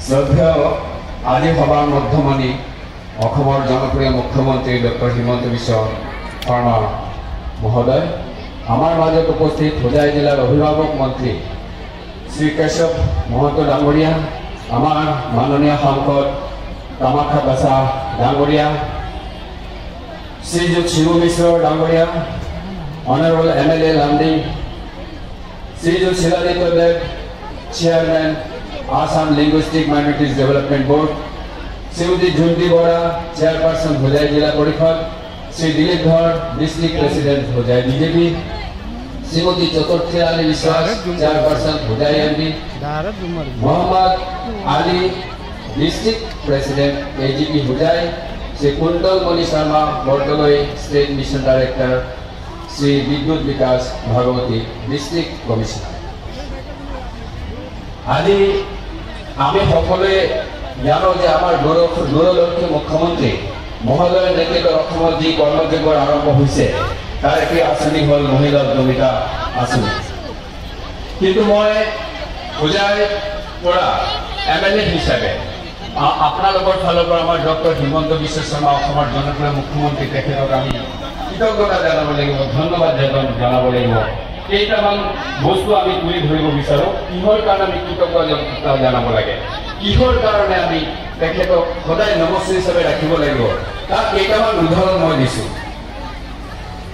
শ্ৰদ্ধেয় আজি সভাৰ মধ্যমণি অসমৰ জনপ্ৰিয় মুখ্যমন্ত্ৰী ডক্টৰ হিমন্ত বিশ্ব শৰ্মা মহোদয়, আমাৰ মাজত উপস্থিত হোজাই জিলাৰ অভিভাৱক মন্ত্ৰী শ্ৰী কেশৱ মহন্ত ডাঙৰীয়া, আমাৰ মাননীয় সাংসদ কামাখ্যা বাছা ডাঙৰীয়া, শ্ৰীযুত শিবু মিশ্ৰ ডাঙৰীয়া, অনাৰেবল MLA লামডিং, শ্ৰীযুত শিলাদিত্য দেৱ, chairman Assam Linguistic Minorities Development Board, Srimati Junti Bora, Chairperson Hojai Jila Porishad, Sri Dilip Dhar, District President Hojai BJP, Srimati Chaturthi Ali Vishwas, Chairperson Hojai MD, Muhammad Ali, District President AGP Hojai, Sri Kundal Mani Sharma, Bordoloi State Mission Director, Sri Vidyut Vikas Bhagavati, District Commissioner. আজি আমি সকলোৱে জানো যে আমাৰ দূৰদৰ্শী মুখ্যমন্ত্ৰী মহোদয়ৰ নেতৃত্বত অসমত যি কৰ্মযোগ্য আৰম্ভ হৈছে তাৰ এটি আঁচনি হ'ল মহিলা উদ্যমিতা আঁচনি। কিন্তু মই হোজাইৰ পৰা MLA হিচাপে আপোনালোকৰ ফালৰ পৰা আমাৰ ডক্টৰ হিমন্ত বিশ্ব শৰ্মা অসমৰ জনপ্ৰিয় মুখ্যমন্ত্ৰী তেখেতক আমি কৃতজ্ঞতা জনাব লাগিব, ধন্যবাদ জনাব লাগিব। কেইটামান বস্তু আমি তুলি ধৰিব বিচাৰোঁ, কিহৰ কাৰণে আমি কৃতজ্ঞতা জনাব লাগে, কিহৰ কাৰণে আমি তেখেতক সদায় নমস্তে হিচাপে ৰাখিব লাগিব, তাক কেইটামান উদাহৰণ মই দিছোঁ।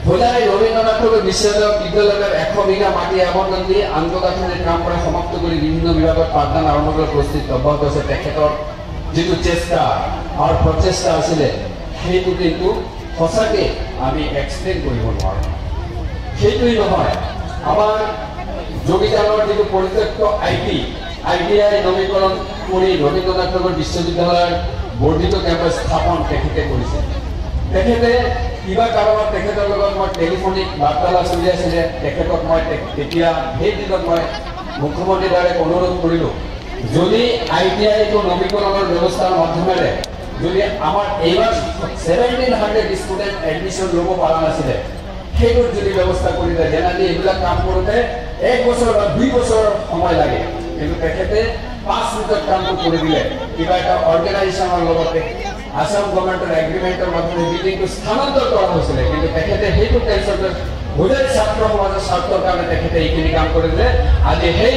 হোজাই ৰবীন্দ্ৰনাথ ঠাকুৰ বিশ্ববিদ্যালয়ৰ 100 বিঘা মাটি আবণ্টন দি আন্তঃগাঁথনিৰ কাম কৰা সমাপ্ত কৰি বিভিন্ন বিভাগত পাঠদান আৰম্ভ কৰাৰ প্ৰস্তুতি অব্যাহত আছে। তেখেতৰ যিটো চেষ্টা আৰু প্ৰচেষ্টা আছিলে সেইটো কিন্তু সঁচাকৈ আমি এক্সপ্লেইন কৰিব নোৱাৰোঁ। সেইটোৱেই নহয়, আমাৰ যোগীদানৰ যিটো পৰিত্যক্ত ITI নৱীকৰণ কৰি ৰবীন্দ্ৰনাথ ঠাকুৰ বিশ্ববিদ্যালয়ৰ বৰ্ধিত কেম্পাছ স্থাপন তেখেতে কৰিছে। তেখেতে কিবা কাৰণত তেখেতৰ লগত মই টেলিফোনিক বাৰ্তালাপ চলি আছিলে। তেখেতক মই তেতিয়া সেই দিনত মই মুখ্যমন্ত্ৰীৰ দ্বাৰা অনুৰোধ কৰিলোঁ, যদি ITI-টো নৱীকৰণৰ ব্যৱস্থাৰ মাধ্যমেৰে যদি আমাৰ এইবাৰ 1700 ষ্টুডেণ্ট এডমিশ্যন ল'ব পৰা নাছিলে, সেইটোৰ যদি ব্যৱস্থা কৰি দিয়ে, জেনেৰেলি এইবিলাক কাম কৰোঁতে 1 বছৰ বা 2 বছৰ সময় লাগে, কিন্তু তেখেতে 5 মিনিটত কামটো কৰি দিলে। কিবা এটা অৰ্গেনাইজেশ্যনৰ লগতে আসাম গভৰ্ণমেণ্টৰ এগ্ৰিমেণ্টৰ মাধ্যমে বিল্ডিংটো স্থানান্তৰ কৰা হৈছিলে, কিন্তু তেখেতে সেইটো টেনশ্যনটো হোজাই ছাত্ৰ সমাজৰ স্বাৰ্থৰ কাৰণে তেখেতে এইখিনি কাম কৰি দিলে। আজি সেই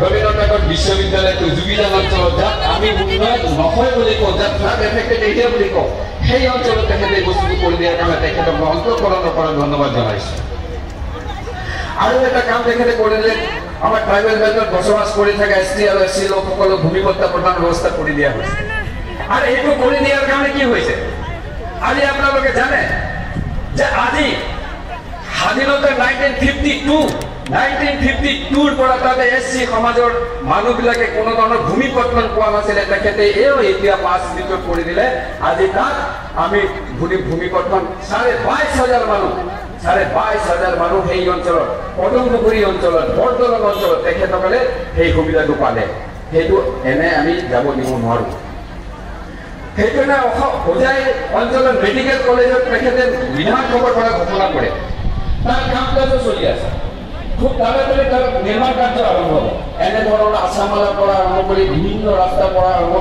ৰবীন্দ্ৰনাথ ঠাকুৰ বিশ্ববিদ্যালয়টো যোগীদান অঞ্চলত যাক আমি উন্নয়ন নহয় বুলি কওঁ, যাক ফ্লাড এফেক্টেড এৰিয়া বুলি কওঁ, সেই অঞ্চলত তেখেতে বস্তুটো কৰি দিয়াৰ কাৰণে তেখেতক মই অন্তঃকৰণৰ পৰা ধন্যবাদ জনাইছোঁ। আৰু এটা কাম তেখেতে কৰিলে, আমাৰ ট্ৰাইবেল বেল্টত বসবাস কৰি থকা ST আৰু SC লোকসকলক ভূমিপট্টা প্ৰদান ব্যৱস্থা কৰি দিয়া হৈছে। আৰু এইটো কৰি দিয়াৰ কাৰণে কি হৈছে, আজি আপোনালোকে জানে যে আজি স্বাধীনতা 1952ৰ পৰা তাতে SC সমাজৰ মানুহবিলাকে কোনো ধৰণৰ ভূমিপট্টন পোৱা নাছিলে। তেখেতে এতিয়া 5 মিনিটত কৰি দিলে। আজি তাত আমি ভূমিপট্টন 22,500 মানুহ সেই অঞ্চলত, পদমপুখুৰী অঞ্চলত, বৰদলং অঞ্চলত তেখেতসকলে সেই সুবিধাটো পালে। সেইটো এনে আমি যাব দিব নোৱাৰোঁ। সেইকাৰণে হোজাই অঞ্চলত মেডিকেল কলেজত তেখেতে বিধানসভাৰ পৰা ঘোষণা কৰে, তাৰ কাম কাজো চলি আছে। খুব তাড়াতাড়ি তাৰ নিৰ্মাণ কাৰ্য আৰম্ভ হ'ব। এনেধৰণৰ আছামালাৰ পৰা আৰম্ভ কৰি বিভিন্ন ৰাস্তাৰ পৰা আৰম্ভ